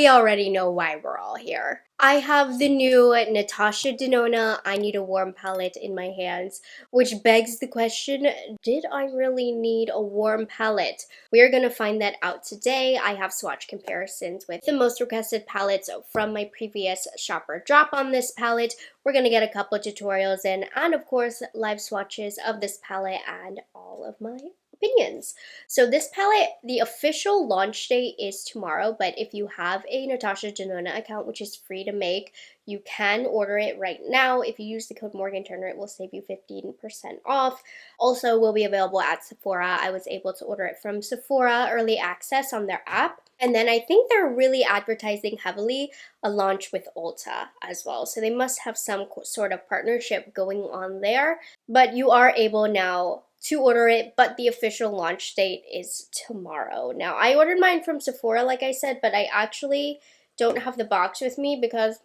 probably already know why we're all here. I have the new NATASHA DENONA I Need a Warm palette in my hands, which begs the question, did I really need a warm palette? We're gonna find that out today. I have swatch comparisons with the most requested palettes from my previous shopper drop on this palette. We're gonna get a couple of tutorials in, and of course, live swatches of this palette and all of my opinions. So this palette, the official launch date is tomorrow, but if you have a NATASHA DENONA account, which is free to make, you can order it right now. If you use the code morganturner, it will save you 15% off. Also will be available at Sephora. I was able to order it from Sephora Early Access on their app. And then I think they're really advertising heavily a launch with Ulta as well. So they must have some sort of partnership going on there. But you are able now to order it, but the official launch date is tomorrow. Now, I ordered mine from Sephora, like I said, but I actually don't have the box with me because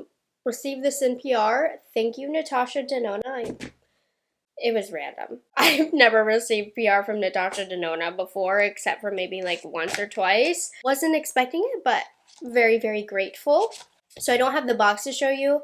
received this in PR. Thank you, NATASHA DENONA. It was random. I've never received PR from NATASHA DENONA before, except for maybe like once or twice. Wasn't expecting it, but very, very grateful. So I don't have the box to show you,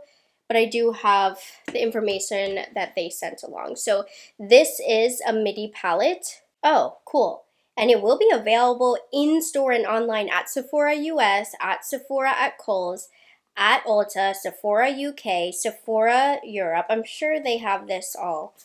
but I do have the information that they sent along. So this is a midi palette. Oh, cool. And it will be available in-store and online at Sephora US, at Sephora at Kohl's, at Ulta, Sephora UK, Sephora Europe. I'm sure they have this all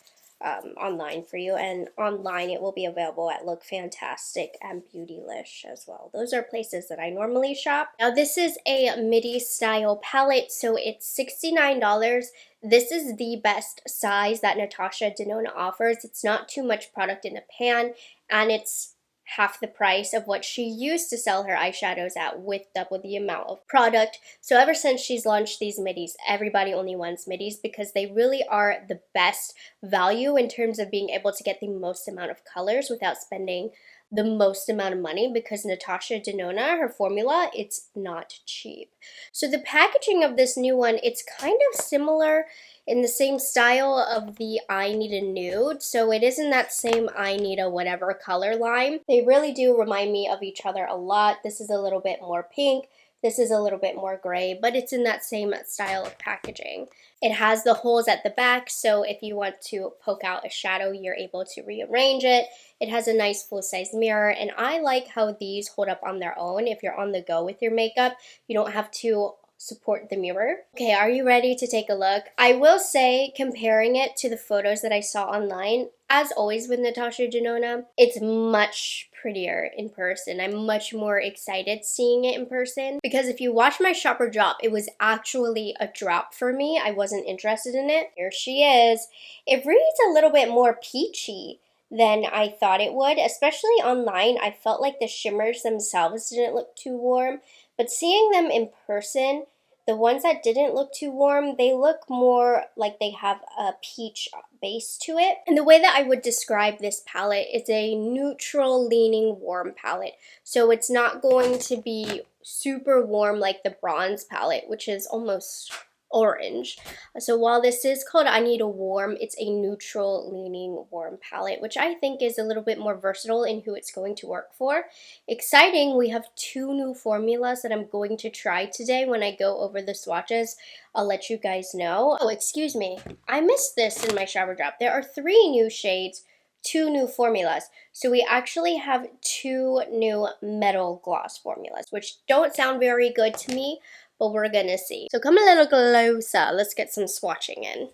online for you, and online it will be available at Look Fantastic and Beautylish as well. Those are places that I normally shop. Now this is a midi style palette, so it's $69. This is the best size that NATASHA DENONA offers. It's not too much product in a pan, and it's half the price of what she used to sell her eyeshadows at with double the amount of product. So ever since she's launched these midis, everybody only wants midis because they really are the best value in terms of being able to get the most amount of colors without spending the most amount of money, because NATASHA DENONA, her formula, it's not cheap. So the packaging of this new one, it's kind of similar in the same style of the I Need a Nude. So it is in that same I Need a whatever color line. They really do remind me of each other a lot. This is a little bit more pink. This is a little bit more gray, but it's in that same style of packaging. It has the holes at the back, so if you want to poke out a shadow, you're able to rearrange it. It has a nice full-size mirror, and I like how these hold up on their own. If you're on the go with your makeup, you don't have to support the mirror. Okay, are you ready to take a look? I will say, comparing it to the photos that I saw online, as always with NATASHA DENONA, it's much prettier in person. I'm much more excited seeing it in person, because if you watch my shopper drop, it was actually a drop for me. I wasn't interested in it. Here she is. It reads a little bit more peachy than I thought it would, especially online. I felt like the shimmers themselves didn't look too warm, but seeing them in person, the ones that didn't look too warm, they look more like they have a peach base to it. And the way that I would describe this palette is a neutral leaning warm palette. So it's not going to be super warm like the bronze palette, which is almost orange. So while this is called I Need a Warm, it's a neutral leaning warm palette, which I think is a little bit more versatile in who it's going to work for. Exciting, we have 2 new formulas that I'm going to try today. When I go over the swatches, I'll let you guys know. Oh, excuse me, I missed this in my shower drop. There are 3 new shades, 2 new formulas. So we actually have 2 new metal gloss formulas, which don't sound very good to me, but we're gonna see. So come a little closer, let's get some swatching in.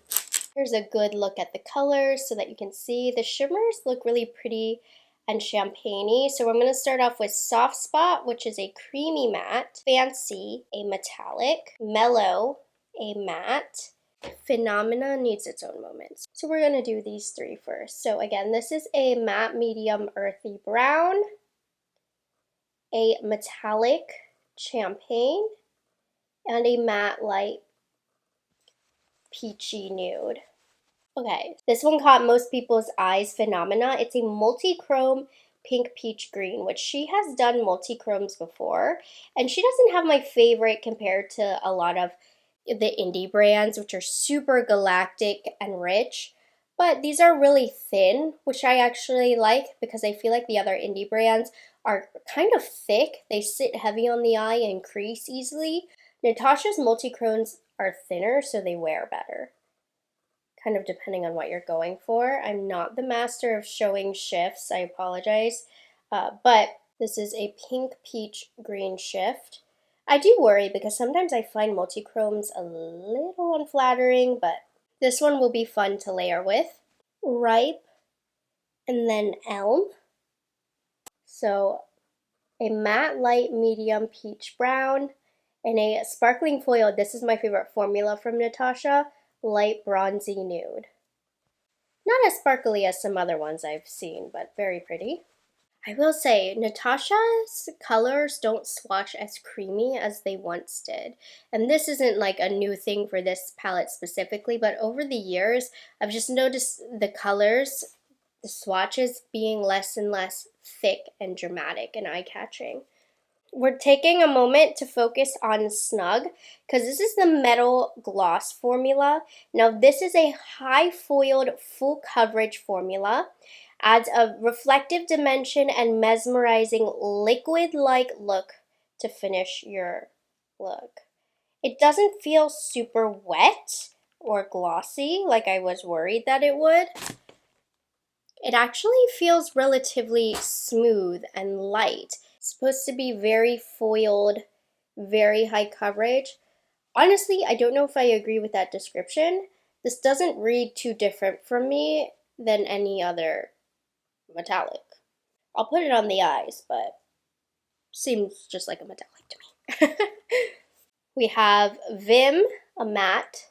Here's a good look at the colors so that you can see. The shimmers look really pretty and champagne-y. So I'm gonna start off with Soft Spot, which is a creamy matte, Fancy, a metallic, Mellow, a matte, Phenomena needs its own moments. So we're gonna do these 3 first. So again, this is a matte medium earthy brown, a metallic champagne, and a matte light peachy nude. Okay, this one caught most people's eyes, Phenomena. It's a multi-chrome pink peach green, which she has done multi-chromes before, and she doesn't have my favorite compared to a lot of the indie brands, which are super galactic and rich. But these are really thin, which I actually like because I feel like the other indie brands are kind of thick. They sit heavy on the eye and crease easily. Natasha's multi-chromes are thinner, so they wear better. Kind of depending on what you're going for. I'm not the master of showing shifts, I apologize. But this is a pink peach green shift. I do worry because sometimes I find multi-chromes a little unflattering, but this one will be fun to layer with. Ripe, and then Elm. So a matte light medium peach brown, and a sparkling foil. This is my favorite formula from Natasha, light bronzy nude. Not as sparkly as some other ones I've seen, but very pretty. I will say, Natasha's colors don't swatch as creamy as they once did. And this isn't like a new thing for this palette specifically, but over the years, I've just noticed the colors, the swatches being less and less thick and dramatic and eye-catching. We're taking a moment to focus on Snug because this is the metal gloss formula. Now this is a high foiled full coverage formula. Adds a reflective dimension and mesmerizing liquid-like look to finish your look. It doesn't feel super wet or glossy like I was worried that it would. It actually feels relatively smooth and light. It's supposed to be very foiled, very high coverage. Honestly, I don't know if I agree with that description. This doesn't read too different from me than any other metallic. I'll put it on the eyes, but seems just like a metallic to me. We have Vim, a matte,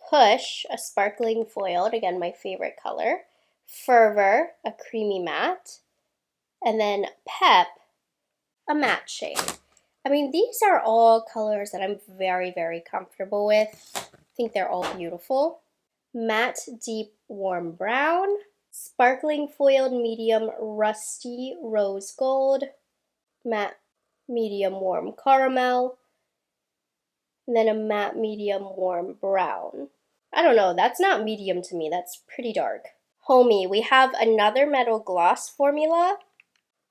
Push, a sparkling foiled, again my favorite color, Fervor, a creamy matte, and then Pep, a matte shade. I mean, these are all colors that I'm very, very comfortable with. I think they're all beautiful. Matte Deep Warm Brown, Sparkling Foiled Medium Rusty Rose Gold, Matte Medium Warm Caramel, and then a Matte Medium Warm Brown. I don't know, that's not medium to me, that's pretty dark. Homie, we have another metal gloss formula.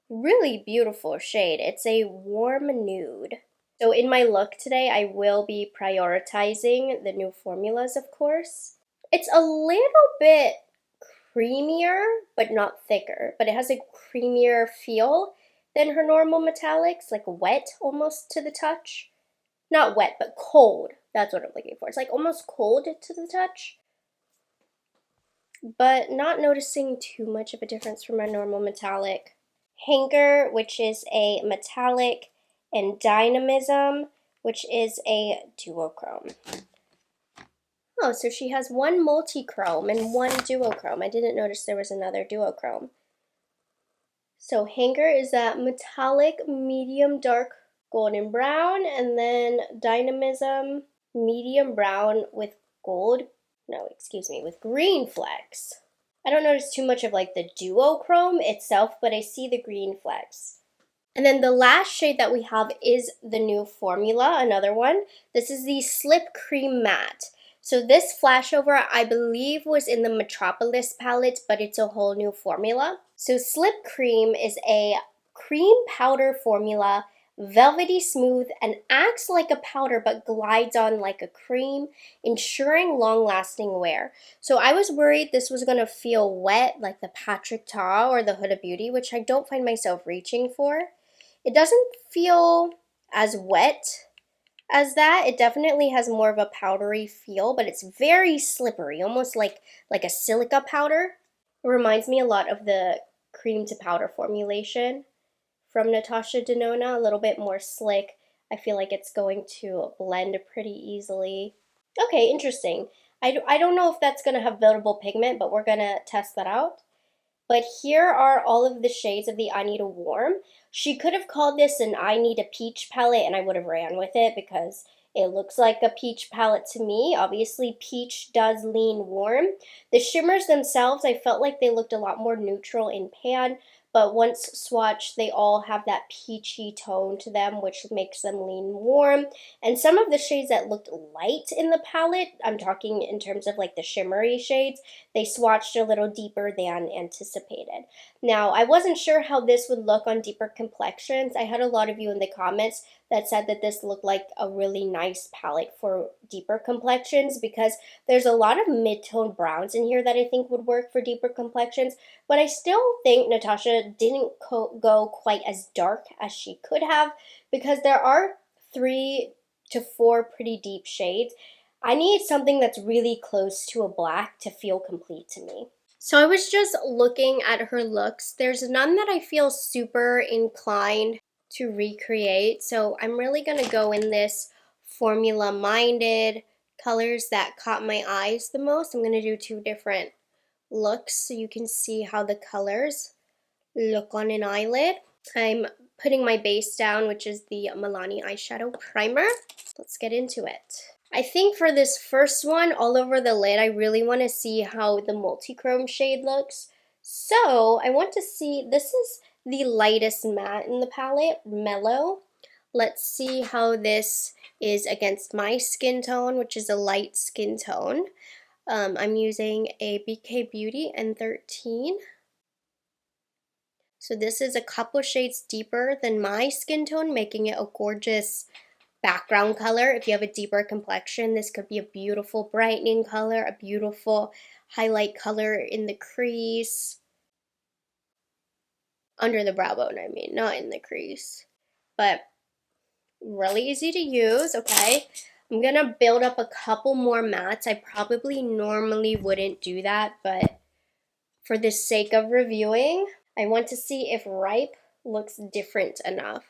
Really beautiful shade. It's a warm nude. So in my look today, I will be prioritizing the new formulas, of course. It's a little bit creamier, but not thicker. But it has a creamier feel than her normal metallics, like wet almost to the touch. Not wet, but cold. That's what I'm looking for. It's like almost cold to the touch. But not noticing too much of a difference from my normal metallic. Hanker, which is a metallic, and Dynamism, which is a duochrome. Oh, so she has one multi-chrome and one duochrome. I didn't notice there was another duochrome. So Hanker is that metallic medium dark golden brown, and then Dynamism medium brown with with green flecks. I don't notice too much of like the duochrome itself, but I see the green flecks. And then the last shade that we have is the new formula, another one. This is the Slip Cream Matte. So this flashover, I believe, was in the Metropolis palette, but it's a whole new formula. So Slip Cream is a cream powder formula, velvety smooth, and acts like a powder but glides on like a cream, ensuring long-lasting wear. So I was worried this was going to feel wet like the Patrick Ta or the Huda Beauty, which I don't find myself reaching for. It doesn't feel as wet as that. It definitely has more of a powdery feel, but it's very slippery, almost like a silica powder. It reminds me a lot of the cream to powder formulation from Natasha Denona, a little bit more slick. I feel like it's going to blend pretty easily. Okay, interesting. I don't know if that's going to have buildable pigment, but we're going to test that out. But here are all of the shades of the I Need a Warm. She could have called this an I Need a Peach palette, and I would have ran with it because it looks like a peach palette to me. Obviously, peach does lean warm. The shimmers themselves, I felt like they looked a lot more neutral in pan, but once swatched, they all have that peachy tone to them, which makes them lean warm. And some of the shades that looked light in the palette, I'm talking in terms of like the shimmery shades, they swatched a little deeper than anticipated. Now, I wasn't sure how this would look on deeper complexions. I had a lot of you in the comments that said that this looked like a really nice palette for deeper complexions, because there's a lot of mid-tone browns in here that I think would work for deeper complexions, but I still think Natasha didn't go quite as dark as she could have, because there are 3 to 4 pretty deep shades. I need something that's really close to a black to feel complete to me. So I was just looking at her looks. There's none that I feel super inclined to recreate, so I'm really gonna go in this formula-minded colors that caught my eyes the most. I'm gonna do 2 different looks so you can see how the colors look on an eyelid. I'm putting my base down, which is the Milani eyeshadow primer. Let's get into it. I think for this first one, all over the lid, I really want to see how the multi-chrome shade looks. So I want to see, this is the lightest matte in the palette, Mellow. Let's see how this is against my skin tone, which is a light skin tone. I'm using a BK Beauty N13. So this is a couple shades deeper than my skin tone, making it a gorgeous background color. If you have a deeper complexion, this could be a beautiful brightening color, a beautiful highlight color in the crease. Under the brow bone, I mean, not in the crease. But really easy to use, okay? I'm gonna build up a couple more mattes. I probably normally wouldn't do that, but for the sake of reviewing, I want to see if Ripe looks different enough.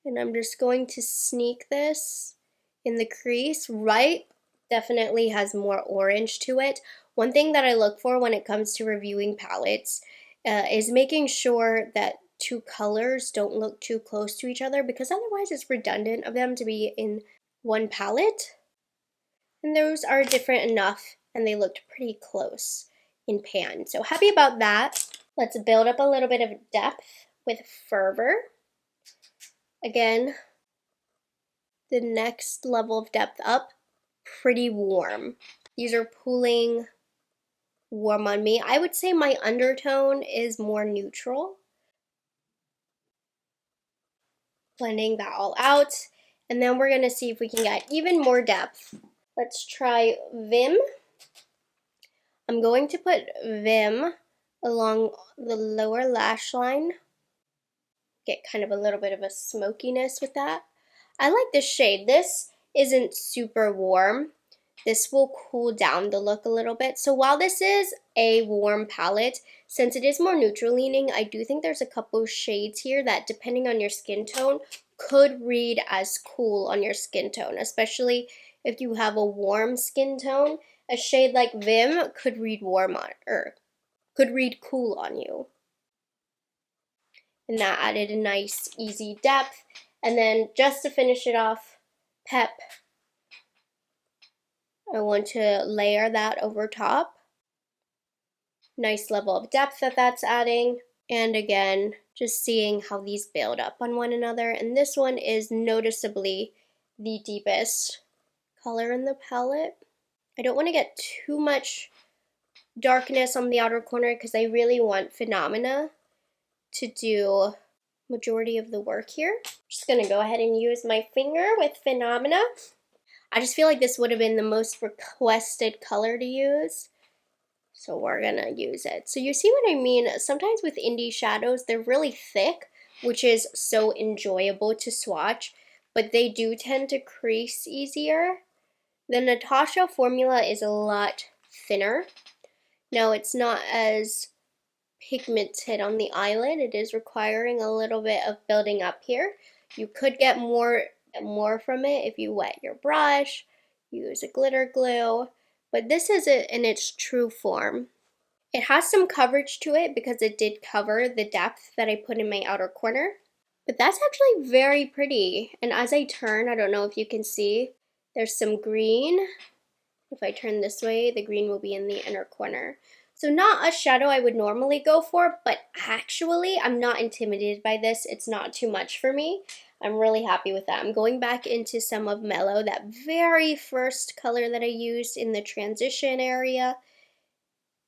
And I'm just going to sneak this in the crease. Ripe definitely has more orange to it. One thing that I look for when it comes to reviewing palettes is making sure that 2 colors don't look too close to each other, because otherwise it's redundant of them to be in one palette. And those are different enough, and they looked pretty close in pan. So happy about that. Let's build up a little bit of depth with Fervor. Again, the next level of depth up, pretty warm. These are pooling warm on me. I would say my undertone is more neutral. Blending that all out. And then we're gonna see if we can get even more depth. Let's try Vim. I'm going to put Vim along the lower lash line. Get kind of a little bit of a smokiness with that. I like this shade. This isn't super warm. This will cool down the look a little bit. So while this is a warm palette, since it is more neutral leaning, I do think there's a couple shades here that, depending on your skin tone, could read as cool on your skin tone, especially if you have a warm skin tone. A shade like Vim could read warm on, or could read cool on you. And that added a nice, easy depth. And then just to finish it off, Pep. I want to layer that over top. Nice level of depth that that's adding. And again, just seeing how these build up on one another. And this one is noticeably the deepest color in the palette. I don't want to get too much darkness on the outer corner because I really want Phenomena to do majority of the work here. Just gonna go ahead and use my finger with Phenomena. I just feel like this would have been the most requested color to use, so we're gonna use it. So you see what I mean? Sometimes with indie shadows, they're really thick, which is so enjoyable to swatch, but they do tend to crease easier. The Natasha formula is a lot thinner. Now it's not as pigmented on the eyelid. It is requiring a little bit of building up here. You could get more from it if you wet your brush, use a glitter glue, but this is it in its true form. It has some coverage to it because it did cover the depth that I put in my outer corner, but that's actually very pretty. And as I turn, I don't know if you can see, there's some green. If I turn this way, the green will be in the inner corner. So not a shadow I would normally go for, but actually I'm not intimidated by this. It's not too much for me. I'm really happy with that. I'm going back into some of Mellow, that very first color that I used in the transition area,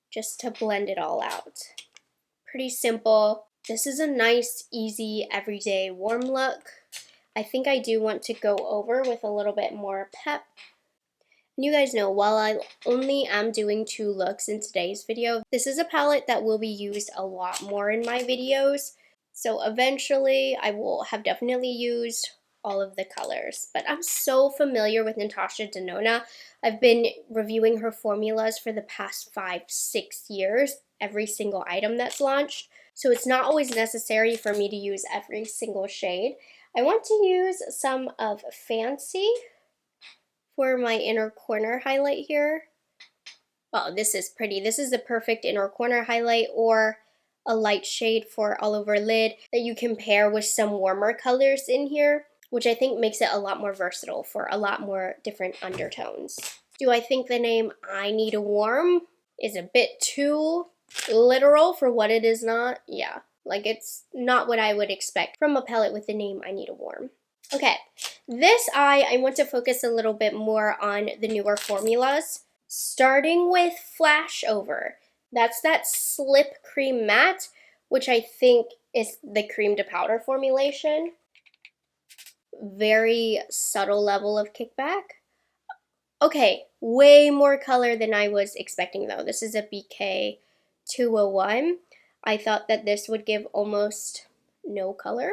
just to blend it all out. Pretty simple. This is a nice, easy, everyday warm look. I think I do want to go over with a little bit more pep. And you guys know, while I only am doing 2 looks in today's video, this is a palette that will be used a lot more in my videos. So eventually I will have definitely used all of the colors. But I'm so familiar with NATASHA Denona. I've been reviewing her formulas for the past 5-6 years, every single item that's launched. So it's not always necessary for me to use every single shade. I want to use some of Fancy for my inner corner highlight here. Oh, this is pretty. This is the perfect inner corner highlight, or a light shade for all over lid that you can pair with some warmer colors in here, which I think makes it a lot more versatile for a lot more different undertones. Do I think the name I Need a Warm is a bit too literal for what it is not? Yeah, like it's not what I would expect from a palette with the name I Need a Warm. Okay, this eye, I want to focus a little bit more on the newer formulas, starting with Flashover. That's that Slip Cream Matte, which I think is the cream to powder formulation. Very subtle level of kickback. Okay, way more color than I was expecting though. This is a BK 201. I thought that this would give almost no color,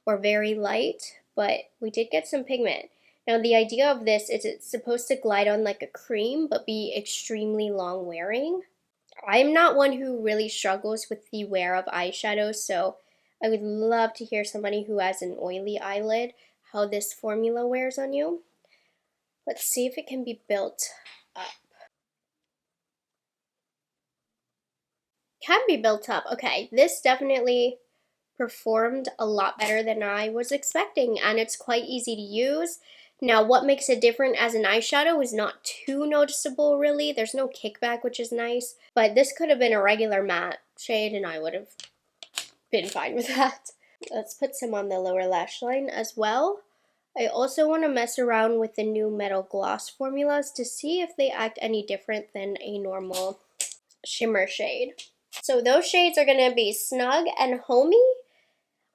or very light, but we did get some pigment. Now the idea of this is it's supposed to glide on like a cream but be extremely long wearing. I'm not one who really struggles with the wear of eyeshadow, so I would love to hear somebody who has an oily eyelid how this formula wears on you. Let's see if it can be built up. Can be built up. Okay, this definitely performed a lot better than I was expecting, and it's quite easy to use. Now, what makes it different as an eyeshadow is not too noticeable, really. There's no kickback, which is nice, but this could have been a regular matte shade, and I would have been fine with that. Let's put some on the lower lash line as well. I also want to mess around with the new Metal Gloss formulas to see if they act any different than a normal shimmer shade. So those shades are going to be Snug and Homey.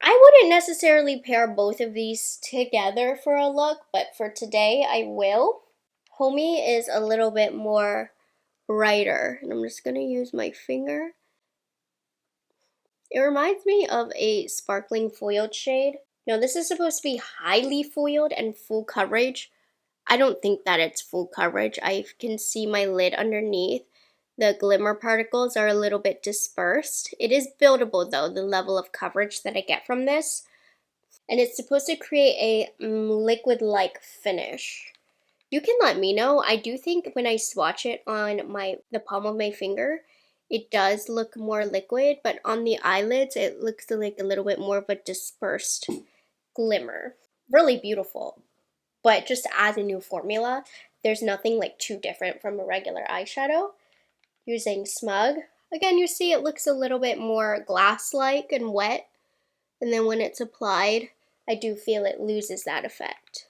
I wouldn't necessarily pair both of these together for a look, but for today I will. Homey is a little bit more brighter, and I'm just going to use my finger. It reminds me of a sparkling foiled shade. Now this is supposed to be highly foiled and full coverage. I don't think that it's full coverage. I can see my lid underneath. The glimmer particles are a little bit dispersed. It is buildable though, the level of coverage that I get from this. And it's supposed to create a liquid-like finish. You can let me know. I do think when I swatch it on the palm of my finger, it does look more liquid, but on the eyelids, it looks like a little bit more of a dispersed glimmer. Really beautiful. But just as a new formula, there's nothing like too different from a regular eyeshadow. Using Smug, again, you see it looks a little bit more glass-like and wet, and then when it's applied, I do feel it loses that effect.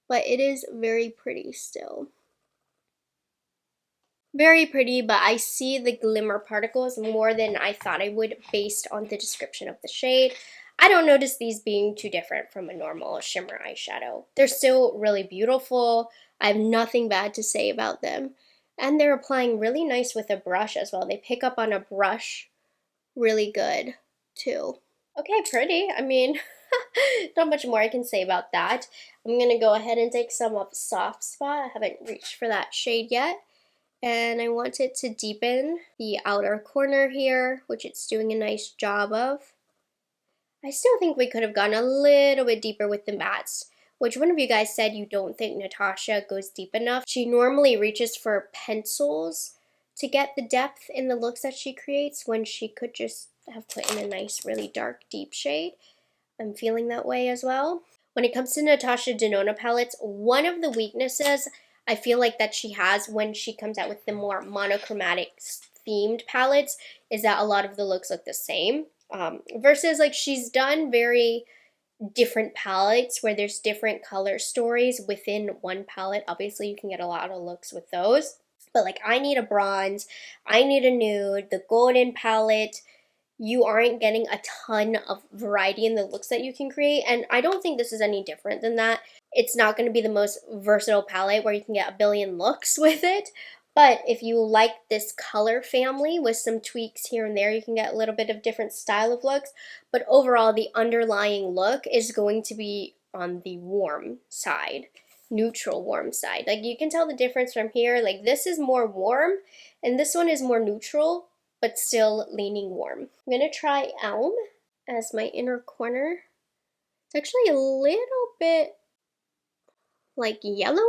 But it is very pretty still. Very pretty, but I see the glimmer particles more than I thought I would based on the description of the shade. I don't notice these being too different from a normal shimmer eyeshadow. They're still really beautiful. I have nothing bad to say about them. And they're applying really nice with a brush as well. They pick up on a brush really good too. Okay, pretty. I mean, not much more I can say about that. I'm going to go ahead and take some of Soft Spot. I haven't reached for that shade yet. And I want it to deepen the outer corner here, which it's doing a nice job of. I still think we could have gone a little bit deeper with the mattes. Which one of you guys said you don't think NATASHA goes deep enough? She normally reaches for pencils to get the depth in the looks that she creates when she could just have put in a nice, really dark, deep shade. I'm feeling that way as well. When it comes to NATASHA Denona palettes, one of the weaknesses I feel like that she has when she comes out with the more monochromatic themed palettes is that a lot of the looks look the same. Versus like she's done very different palettes where there's different color stories within one palette. Obviously, you can get a lot of looks with those. But like I need a bronze, I need a nude, the golden palette, you aren't getting a ton of variety in the looks that you can create. And I don't think this is any different than that. It's not going to be the most versatile palette where you can get a billion looks with it. But if you like this color family with some tweaks here and there, you can get a little bit of different style of looks. But overall, the underlying look is going to be on the warm side, neutral warm side. Like you can tell the difference from here. Like this is more warm and this one is more neutral, but still leaning warm. I'm gonna try Elm as my inner corner. It's actually a little bit like yellowy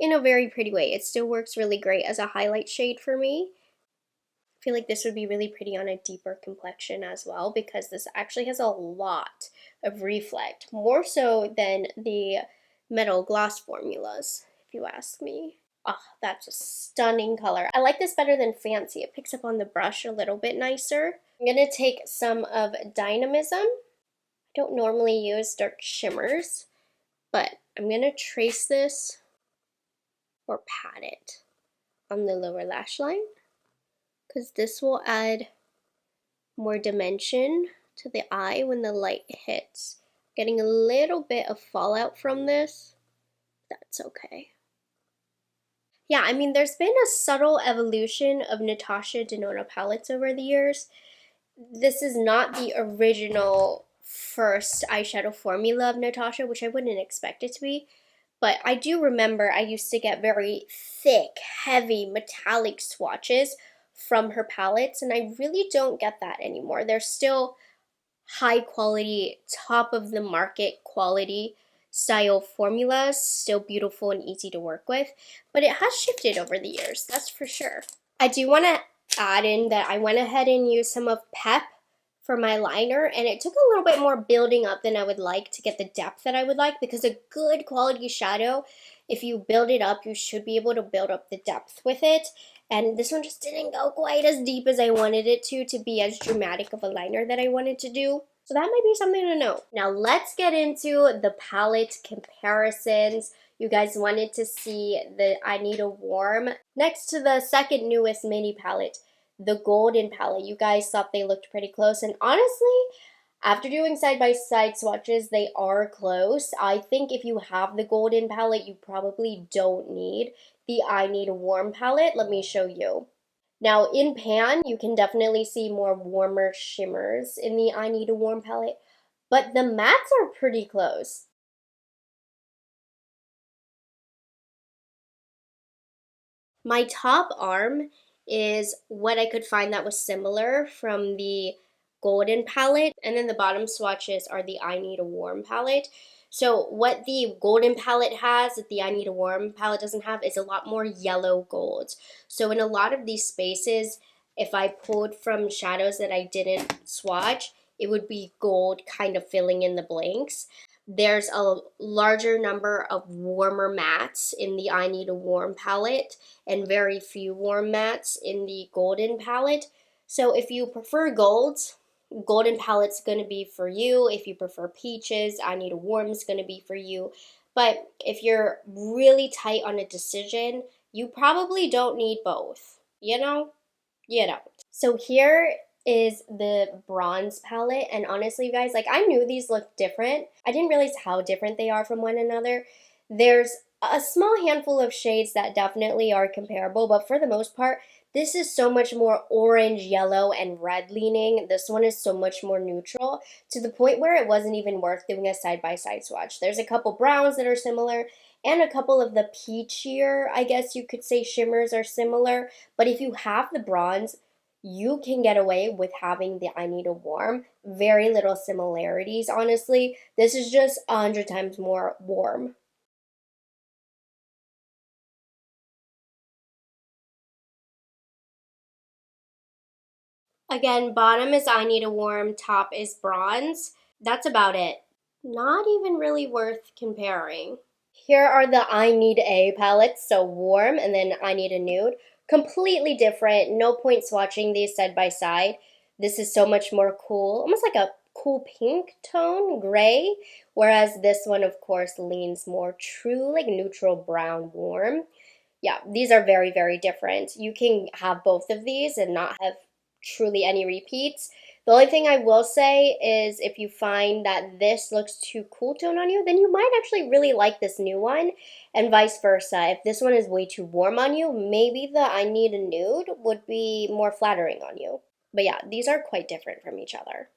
in a very pretty way. It still works really great as a highlight shade for me. I feel like this would be really pretty on a deeper complexion as well because this actually has a lot of reflect, more so than the metal gloss formulas, if you ask me. Oh, that's a stunning color. I like this better than Fancy. It picks up on the brush a little bit nicer. I'm gonna take some of Dynamism. I don't normally use dark shimmers, but I'm gonna trace this or pat it on the lower lash line because this will add more dimension to the eye when the light hits. Getting a little bit of fallout from this, that's okay. Yeah, I mean, there's been a subtle evolution of NATASHA DENONA palettes over the years. This is not the original first eyeshadow formula of NATASHA, which I wouldn't expect it to be. But I do remember I used to get very thick, heavy, metallic swatches from her palettes, and I really don't get that anymore. They're still high quality, top of the market quality style formulas, still beautiful and easy to work with, but it has shifted over the years, that's for sure. I do want to add in that I went ahead and used some of Pep for my liner, and it took a little bit more building up than I would like to get the depth that I would like, because a good quality shadow, if you build it up, you should be able to build up the depth with it. And this one just didn't go quite as deep as I wanted it to be as dramatic of a liner that I wanted to do. So that might be something to know. Now let's get into the palette comparisons. You guys wanted to see the I Need a Warm next to the second newest mini palette, the Golden palette. You guys thought they looked pretty close, and honestly, after doing side-by-side swatches, they are close. I think if you have the Golden palette, you probably don't need the I Need a Warm palette. Let me show you. Now in pan, you can definitely see more warmer shimmers in the I Need a Warm palette, but the mattes are pretty close. My top arm is what I could find that was similar from the Golden palette, and then the bottom swatches are the I Need a Warm palette. So what the Golden palette has that the I Need a Warm palette doesn't have is a lot more yellow golds. So in a lot of these spaces, if I pulled from shadows that I didn't swatch, it would be gold kind of filling in the blanks. There's a larger number of warmer mattes in the I Need a Warm palette and very few warm mattes in the Golden palette. So if you prefer golds, Golden palette's going to be for you. If you prefer peaches, I Need a Warm is going to be for you. But if you're really tight on a decision, you probably don't need both. You know? You don't. So here is the bronze palette, and honestly, you guys, like, I knew these looked different. I didn't realize how different they are from one another. There's a small handful of shades that definitely are comparable, but for the most part, this is so much more orange, yellow, and red leaning. This one is so much more neutral, to the point where it wasn't even worth doing a side-by-side swatch. There's a couple browns that are similar, and a couple of the peachier, I guess you could say, shimmers are similar. But if you have the bronze, you can get away with having the I Need a Warm. Very little similarities, honestly. This is just 100 times more warm. Again, bottom is I Need a Warm, top is bronze. That's about it. Not even really worth comparing. Here are the I Need a palettes, so warm, and then I Need a Nude. Completely different. No point swatching these side by side. This is so much more cool, almost like a cool pink tone, gray, whereas this one, of course, leans more true, like neutral brown warm. Yeah, these are very, very different. You can have both of these and not have truly any repeats. The only thing I will say is if you find that this looks too cool tone on you, then you might actually really like this new one, and vice versa. If this one is way too warm on you, maybe the I Need a Nude would be more flattering on you. But yeah, these are quite different from each other.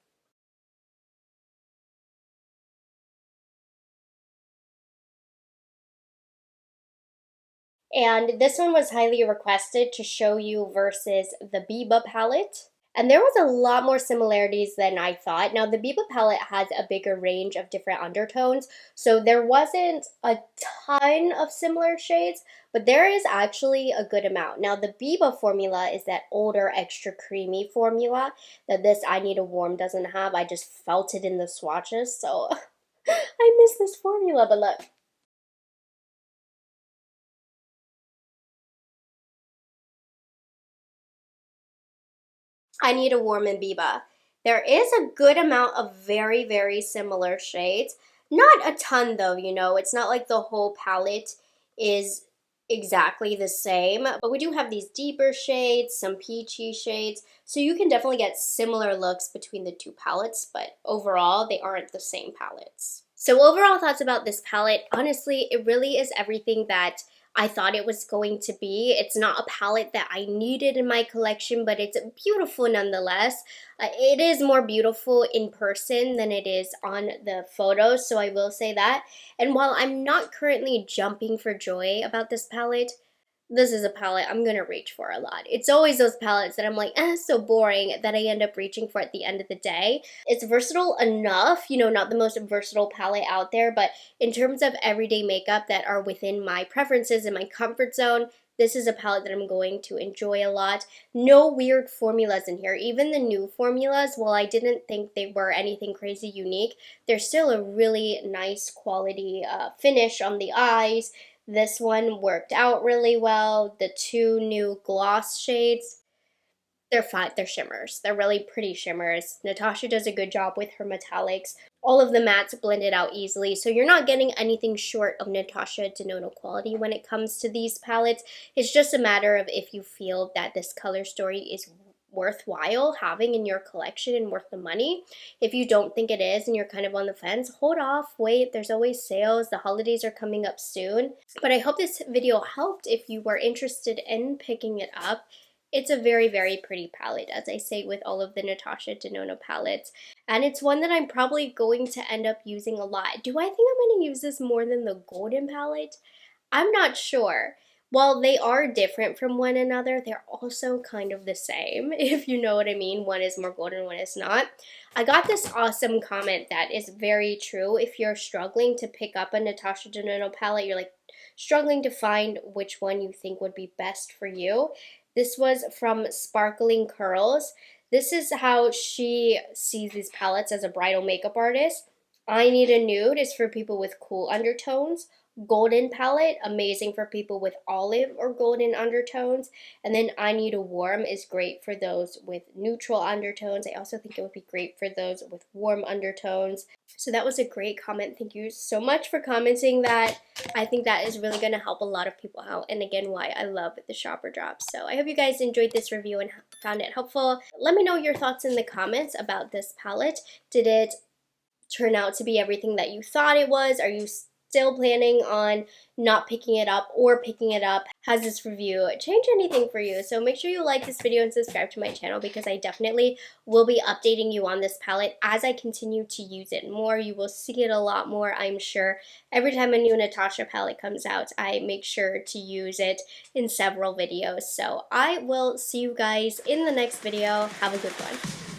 And this one was highly requested to show you versus the Biba palette. And there was a lot more similarities than I thought. Now, the Biba palette has a bigger range of different undertones, so there wasn't a ton of similar shades, but there is actually a good amount. Now, the Biba formula is that older, extra creamy formula that this I Need a Warm doesn't have. I just felt it in the swatches, so I miss this formula, but look. I Need a Warm and Biba. There is a good amount of very, very similar shades. Not a ton though, you know, it's not like the whole palette is exactly the same, but we do have these deeper shades, some peachy shades, so you can definitely get similar looks between the two palettes, but overall, they aren't the same palettes. So overall thoughts about this palette, honestly, it really is everything that I thought it was going to be. It's not a palette that I needed in my collection, but it's beautiful nonetheless. It is more beautiful in person than it is on the photos, so I will say that. And while I'm not currently jumping for joy about this palette, this is a palette I'm gonna reach for a lot. It's always those palettes that I'm like, so boring, that I end up reaching for at the end of the day. It's versatile enough, you know, not the most versatile palette out there, but in terms of everyday makeup that are within my preferences and my comfort zone, this is a palette that I'm going to enjoy a lot. No weird formulas in here. Even the new formulas, while I didn't think they were anything crazy unique, they're still a really nice quality finish on the eyes. This one worked out really well. The two new gloss shades, they're fine. They're shimmers. They're really pretty shimmers. Natasha does a good job with her metallics. All of the mattes blended out easily, so you're not getting anything short of Natasha Denona quality when it comes to these palettes. It's just a matter of if you feel that this color story is worthwhile having in your collection and worth the money. If you don't think it is and you're kind of on the fence, hold off, wait, there's always sales, the holidays are coming up soon. But I hope this video helped if you were interested in picking it up. It's a very, very pretty palette, as I say with all of the Natasha Denona palettes. And it's one that I'm probably going to end up using a lot. Do I think I'm going to use this more than the golden palette? I'm not sure. While they are different from one another, they're also kind of the same, if you know what I mean. One is more golden, one is not. I got this awesome comment that is very true. If you're struggling to pick up a Natasha Denona palette, you're like struggling to find which one you think would be best for you. This was from Sparkling Curls. This is how she sees these palettes as a bridal makeup artist. I Need a Nude is for people with cool undertones. Golden palette, amazing for people with olive or golden undertones. And then I Need a Warm is great for those with neutral undertones. I also think it would be great for those with warm undertones. So that was a great comment. Thank you so much for commenting that. I think that is really going to help a lot of people out. And again, why I love the shopper drops. So I hope you guys enjoyed this review and found it helpful. Let me know your thoughts in the comments about this palette. Did it turn out to be everything that you thought it was? Are you still planning on not picking it up or picking it up? Has this review changed anything for you? So make sure you like this video and subscribe to my channel because I definitely will be updating you on this palette as I continue to use it more. You will see it a lot more, I'm sure. Every time a new Natasha palette comes out, I make sure to use it in several videos. So I will see you guys in the next video. Have a good one.